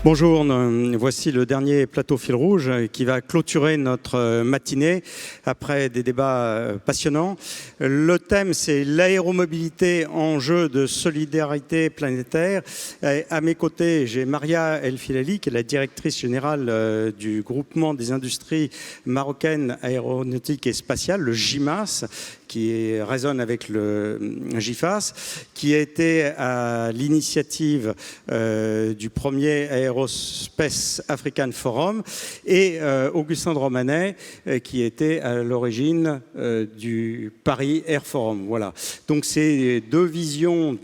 Bonjour, voici le dernier plateau fil rouge qui va clôturer notre matinée après des débats passionnants. Le thème, c'est l'aéromobilité, enjeu de solidarité planétaire. À mes côtés, j'ai Maria El Filali, qui est la directrice générale du groupement des industries marocaines aéronautiques et spatiales, le GIMAS, qui résonne avec le GIFAS, qui a été à l'initiative du premier Aerospace African Forum, et Augustin de Romanet, qui était à l'origine du Paris Air Forum. Voilà. Donc c'est deux visions,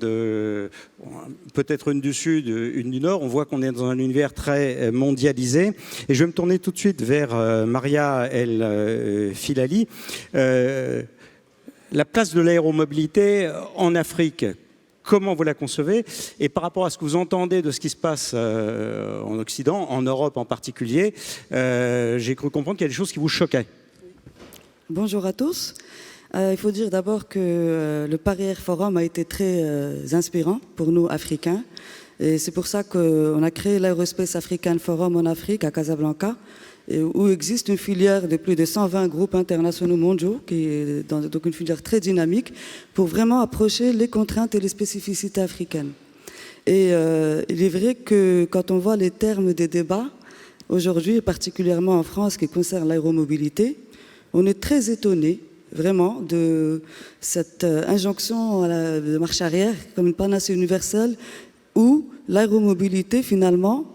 peut-être une du Sud, une du Nord. On voit qu'on est dans un univers très mondialisé. Et je vais me tourner tout de suite vers Maria El Filali. La place de l'aéromobilité en Afrique, comment vous la concevez? Et par rapport à ce que vous entendez de ce qui se passe en Occident, en Europe en particulier, j'ai cru comprendre qu'il y a des choses qui vous choquaient. Bonjour à tous. Il faut dire d'abord que le Paris Air Forum a été très inspirant pour nous, Africains. Et c'est pour ça qu'on a créé l'Aerospace African Forum en Afrique, à Casablanca, où existe une filière de plus de 120 groupes internationaux mondiaux, qui est donc une filière très dynamique, pour vraiment approcher les contraintes et les spécificités africaines. Et il est vrai que quand on voit les termes des débats, aujourd'hui, particulièrement en France, qui concernent l'aéromobilité, on est très étonné, vraiment, de cette injonction de marche arrière, comme une panacée universelle, où l'aéromobilité, finalement,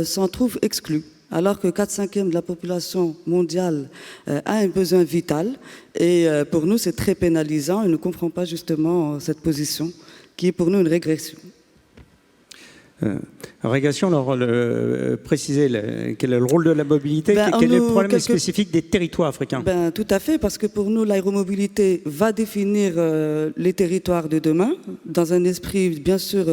s'en trouve exclue, alors que 4/5 de la population mondiale a un besoin vital. Et pour nous, c'est très pénalisant et nous ne comprenons pas justement cette position, qui est pour nous une régression. Régression, alors préciser quel est le rôle de la mobilité, quel est le problème spécifique des territoires africains? Tout à fait, parce que pour nous, l'aéromobilité va définir les territoires de demain, dans un esprit, bien sûr,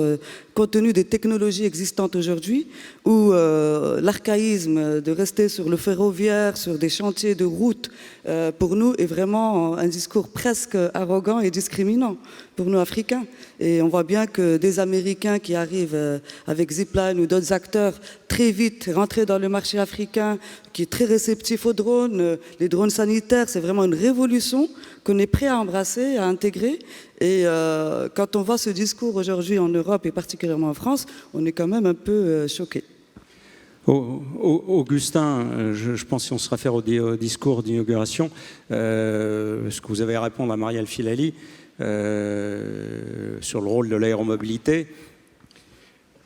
compte tenu des technologies existantes aujourd'hui, où l'archaïsme de rester sur le ferroviaire, sur des chantiers de route, pour nous, est vraiment un discours presque arrogant et discriminant pour nous, Africains. Et on voit bien que des Américains qui arrivent avec Zipline ou d'autres acteurs très vite rentrés dans le marché africain, qui est très réceptif aux drones, les drones sanitaires, c'est vraiment une révolution qu'on est prêt à embrasser, à intégrer. Et quand on voit ce discours aujourd'hui en Europe et particulièrement en France, on est quand même un peu choqué. Augustin, je pense si on se réfère au discours d'inauguration, ce que vous avez à répondre à Maria El Filali sur le rôle de l'aéromobilité.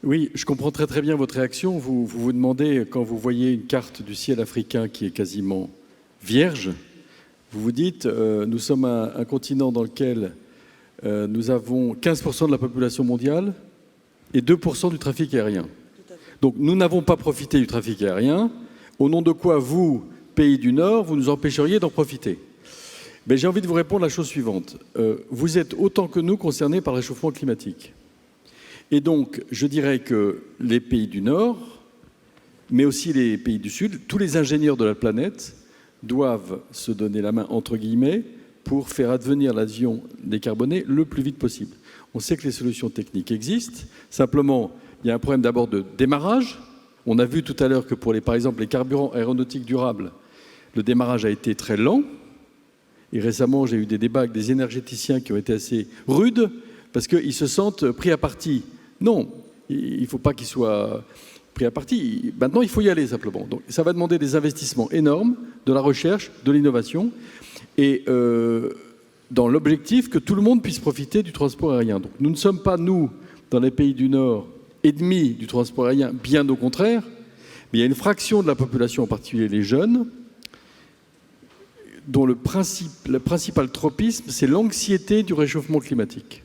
Oui, je comprends très bien votre réaction. Vous demandez, quand vous voyez une carte du ciel africain qui est quasiment vierge, vous vous dites, nous sommes un continent dans lequel nous avons 15% de la population mondiale et 2% du trafic aérien. Donc nous n'avons pas profité du trafic aérien, au nom de quoi vous, pays du Nord, vous nous empêcheriez d'en profiter. Mais j'ai envie de vous répondre à la chose suivante. Vous êtes autant que nous concernés par le réchauffement climatique. Et donc, je dirais que les pays du Nord, mais aussi les pays du Sud, tous les ingénieurs de la planète doivent se donner la main, entre guillemets, pour faire advenir l'avion décarboné le plus vite possible. On sait que les solutions techniques existent. Simplement, il y a un problème d'abord de démarrage. On a vu tout à l'heure que pour, par exemple, les carburants aéronautiques durables, le démarrage a été très lent. Et récemment, j'ai eu des débats avec des énergéticiens qui ont été assez rudes parce qu'ils se sentent pris à partie. Non, il ne faut pas qu'ils soient pris à partie. Maintenant, il faut y aller simplement. Donc, ça va demander des investissements énormes, de la recherche, de l'innovation, et dans l'objectif que tout le monde puisse profiter du transport aérien. Donc, nous ne sommes pas, nous, dans les pays du Nord, ennemis du transport aérien, bien au contraire, mais il y a une fraction de la population, en particulier les jeunes, dont le principal tropisme, c'est l'anxiété du réchauffement climatique.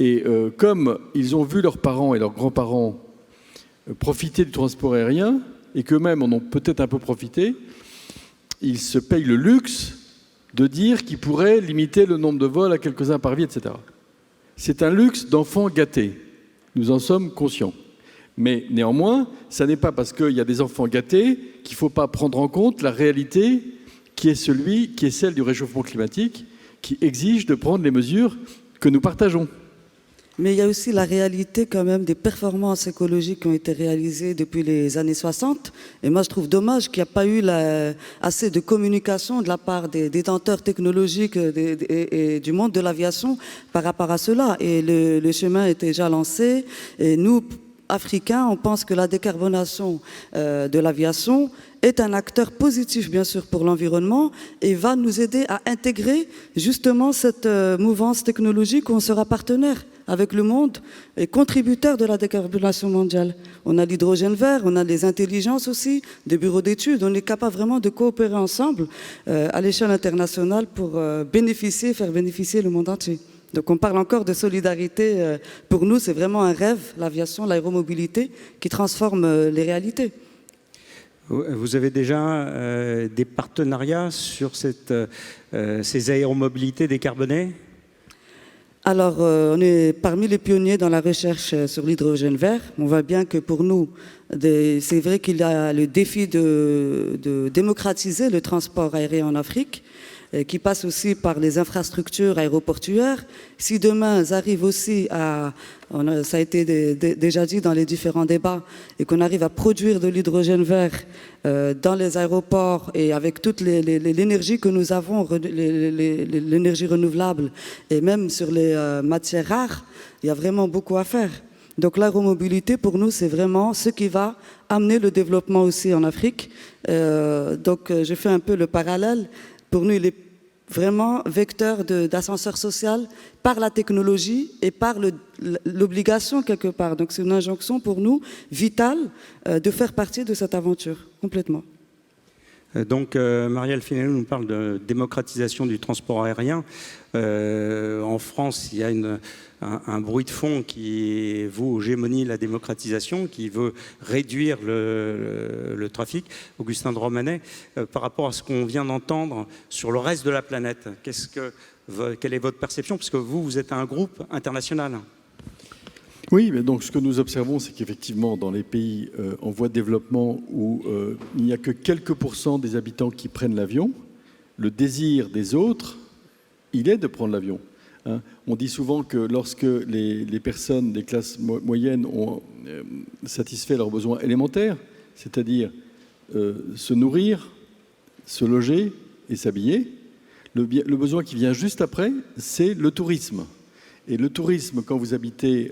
Et comme ils ont vu leurs parents et leurs grands-parents profiter du transport aérien, et qu'eux-mêmes en ont peut-être un peu profité, ils se payent le luxe de dire qu'ils pourraient limiter le nombre de vols à quelques-uns par vie, etc. C'est un luxe d'enfants gâtés. Nous en sommes conscients. Mais néanmoins, ça n'est pas parce qu'il y a des enfants gâtés qu'il ne faut pas prendre en compte la réalité qui est celle du réchauffement climatique, qui exige de prendre les mesures que nous partageons. Mais il y a aussi la réalité quand même des performances écologiques qui ont été réalisées depuis les années 60. Et moi, je trouve dommage qu'il n'y a pas eu assez de communication de la part des détenteurs technologiques et du monde de l'aviation par rapport à cela. Et le chemin est déjà lancé. Et nous, Africains, on pense que la décarbonation de l'aviation est un acteur positif, bien sûr, pour l'environnement et va nous aider à intégrer justement cette mouvance technologique où on sera partenaire avec le monde et contributeur de la décarbonation mondiale. On a l'hydrogène vert, on a les intelligences aussi, des bureaux d'études. On est capable vraiment de coopérer ensemble à l'échelle internationale pour faire bénéficier le monde entier. Donc on parle encore de solidarité. Pour nous, c'est vraiment un rêve, l'aviation, l'aéromobilité, qui transforme les réalités. Vous avez déjà des partenariats sur ces aéromobilités décarbonées ? Alors, on est parmi les pionniers dans la recherche sur l'hydrogène vert. On voit bien que pour nous, c'est vrai qu'il y a le défi de démocratiser le transport aérien en Afrique, qui passe aussi par les infrastructures aéroportuaires. Si demain, elles arrivent aussi ça a été déjà dit dans les différents débats, et qu'on arrive à produire de l'hydrogène vert dans les aéroports et avec toute l'énergie que nous avons, l'énergie renouvelable, et même sur les matières rares, il y a vraiment beaucoup à faire. Donc l'aéromobilité, pour nous, c'est vraiment ce qui va amener le développement aussi en Afrique. Donc je fais un peu le parallèle. Pour nous, il est vraiment vecteur d'ascenseur social par la technologie et par l'obligation quelque part. Donc c'est une injonction pour nous vitale de faire partie de cette aventure, complètement. Donc Marielle Finello nous parle de démocratisation du transport aérien. En France, il y a un bruit de fond qui vous gémonie la démocratisation, qui veut réduire le trafic. Augustin de Romanet, par rapport à ce qu'on vient d'entendre sur le reste de la planète, quelle est votre perception? Parce que vous êtes un groupe international. Oui, mais donc ce que nous observons, c'est qu'effectivement, dans les pays en voie de développement où il n'y a que quelques pourcents des habitants qui prennent l'avion, le désir des autres, il est de prendre l'avion. Hein. On dit souvent que lorsque les personnes des classes moyennes ont satisfait leurs besoins élémentaires, c'est-à-dire se nourrir, se loger et s'habiller, le besoin qui vient juste après, c'est le tourisme. Et le tourisme, quand vous habitez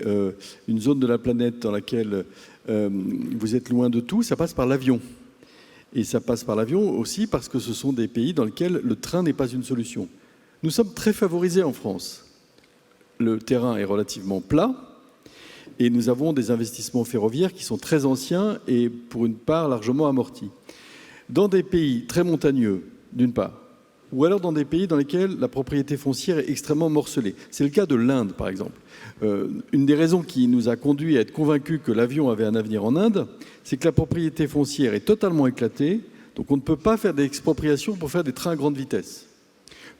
une zone de la planète dans laquelle vous êtes loin de tout, ça passe par l'avion. Et ça passe par l'avion aussi parce que ce sont des pays dans lesquels le train n'est pas une solution. Nous sommes très favorisés en France. Le terrain est relativement plat et nous avons des investissements ferroviaires qui sont très anciens et pour une part largement amortis. Dans des pays très montagneux, d'une part, ou alors dans des pays dans lesquels la propriété foncière est extrêmement morcelée. C'est le cas de l'Inde, par exemple. Une des raisons qui nous a conduit à être convaincus que l'avion avait un avenir en Inde, c'est que la propriété foncière est totalement éclatée, donc on ne peut pas faire des expropriations pour faire des trains à grande vitesse.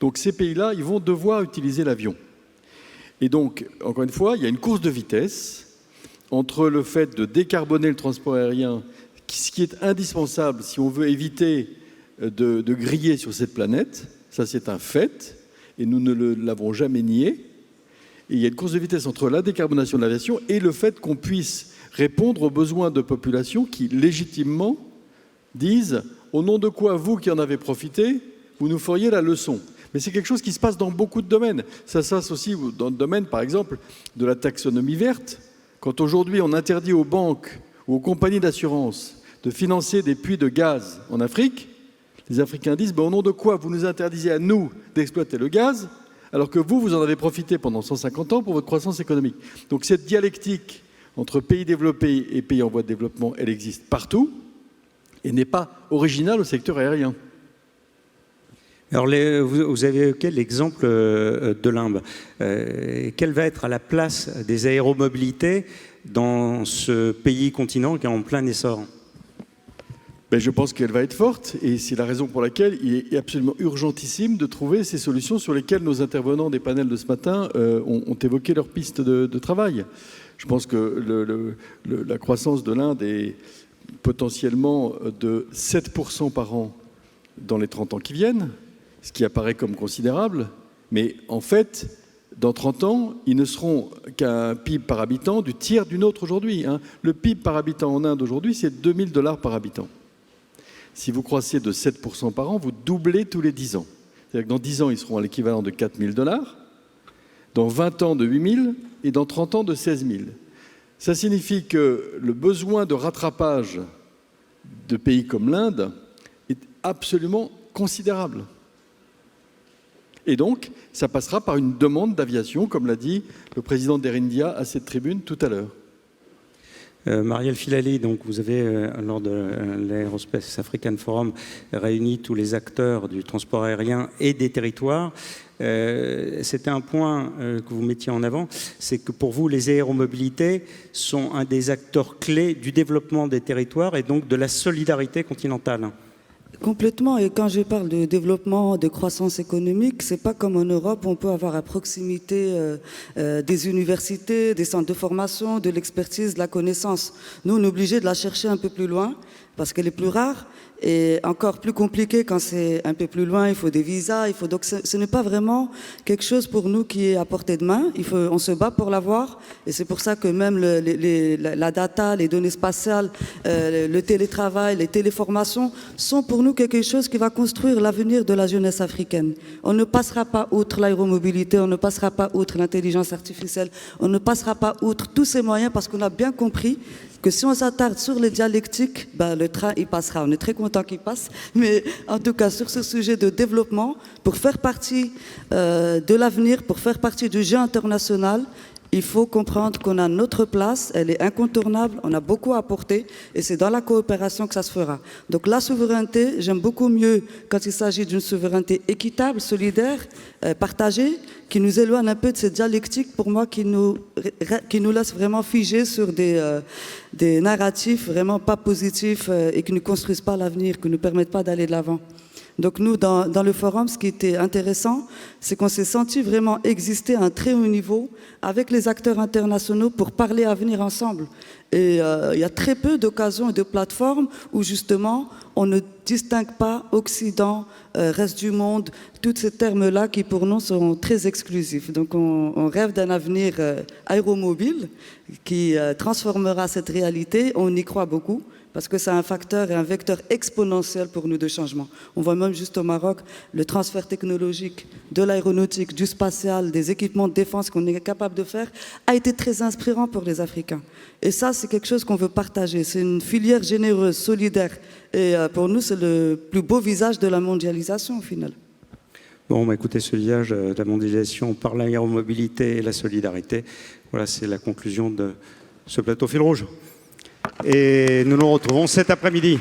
Donc ces pays-là, ils vont devoir utiliser l'avion. Et donc, encore une fois, il y a une course de vitesse entre le fait de décarboner le transport aérien, ce qui est indispensable si on veut éviter de griller sur cette planète, ça c'est un fait, et nous ne l'avons jamais nié. Et il y a une course de vitesse entre la décarbonation de l'aviation et le fait qu'on puisse répondre aux besoins de populations qui, légitimement, disent « au nom de quoi, vous qui en avez profité, vous nous feriez la leçon ». Mais c'est quelque chose qui se passe dans beaucoup de domaines. Ça se passe aussi dans le domaine, par exemple, de la taxonomie verte. Quand aujourd'hui on interdit aux banques ou aux compagnies d'assurance de financer des puits de gaz en Afrique, les Africains disent au nom de quoi vous nous interdisez à nous d'exploiter le gaz, alors que vous en avez profité pendant 150 ans pour votre croissance économique. Donc cette dialectique entre pays développés et pays en voie de développement, elle existe partout et n'est pas originale au secteur aérien. Alors, vous avez évoqué l'exemple de l'Inde. Quelle va être la place des aéromobilités dans ce pays-continent qui est en plein essor ? Je pense qu'elle va être forte et c'est la raison pour laquelle il est absolument urgentissime de trouver ces solutions sur lesquelles nos intervenants des panels de ce matin ont évoqué leurs pistes de travail. Je pense que la croissance de l'Inde est potentiellement de 7% par an dans les 30 ans qui viennent, ce qui apparaît comme considérable, mais en fait, Dans 30 ans, ils ne seront qu'un PIB par habitant du tiers du nôtre aujourd'hui. Le PIB par habitant en Inde aujourd'hui, c'est 2000 $ par habitant. Si vous croissez de 7% par an, vous doublez tous les 10 ans. C'est-à-dire que dans 10 ans, ils seront à l'équivalent de 4000 $, dans 20 ans de 8000 et dans 30 ans de 16 000. Ça signifie que le besoin de rattrapage de pays comme l'Inde est absolument considérable. Et donc, ça passera par une demande d'aviation, comme l'a dit le président d'Air India à cette tribune tout à l'heure. Marielle Filali, donc vous avez, lors de l'Aerospace African Forum, réuni tous les acteurs du transport aérien et des territoires. C'était un point que vous mettiez en avant, c'est que pour vous, les aéromobilités sont un des acteurs clés du développement des territoires et donc de la solidarité continentale. Complètement, et quand je parle de développement, de croissance économique, c'est pas comme en Europe, on peut avoir à proximité des universités, des centres de formation, de l'expertise, de la connaissance. Nous, on est obligé de la chercher un peu plus loin, parce qu'elle est plus rare, et encore plus compliqué quand c'est un peu plus loin, il faut des visas, donc ce n'est pas vraiment quelque chose pour nous qui est à portée de main, on se bat pour l'avoir, et c'est pour ça que même la data, les données spatiales, le télétravail, les téléformations sont pour nous quelque chose qui va construire l'avenir de la jeunesse africaine. On ne passera pas outre l'aéromobilité, on ne passera pas outre l'intelligence artificielle, on ne passera pas outre tous ces moyens parce qu'on a bien compris que si on s'attarde sur les dialectiques, le train il passera. On est très content qu'il passe, mais en tout cas sur ce sujet de développement, pour faire partie de l'avenir, pour faire partie du jeu international, il faut comprendre qu'on a notre place, elle est incontournable, on a beaucoup à apporter et c'est dans la coopération que ça se fera. Donc la souveraineté, j'aime beaucoup mieux quand il s'agit d'une souveraineté équitable, solidaire, partagée, qui nous éloigne un peu de ces dialectiques, pour moi, qui nous laissent vraiment figés sur des narratifs vraiment pas positifs et qui ne construisent pas l'avenir, qui ne nous permettent pas d'aller de l'avant. Donc nous, dans le forum, ce qui était intéressant, c'est qu'on s'est senti vraiment exister à un très haut niveau avec les acteurs internationaux pour parler avenir ensemble. Et il y a très peu d'occasions et de plateformes où justement on ne distingue pas Occident, reste du monde, tous ces termes-là qui pour nous sont très exclusifs. Donc on rêve d'un avenir aéromobile qui transformera cette réalité, on y croit beaucoup. Parce que c'est un facteur et un vecteur exponentiel pour nous de changement. On voit même juste au Maroc, le transfert technologique de l'aéronautique, du spatial, des équipements de défense qu'on est capable de faire, a été très inspirant pour les Africains. Et ça, c'est quelque chose qu'on veut partager. C'est une filière généreuse, solidaire. Et pour nous, c'est le plus beau visage de la mondialisation, au final. Bon, écoutez, ce visage de la mondialisation par l'aéromobilité et la solidarité, voilà, c'est la conclusion de ce plateau fil rouge. Et nous nous retrouvons cet après-midi.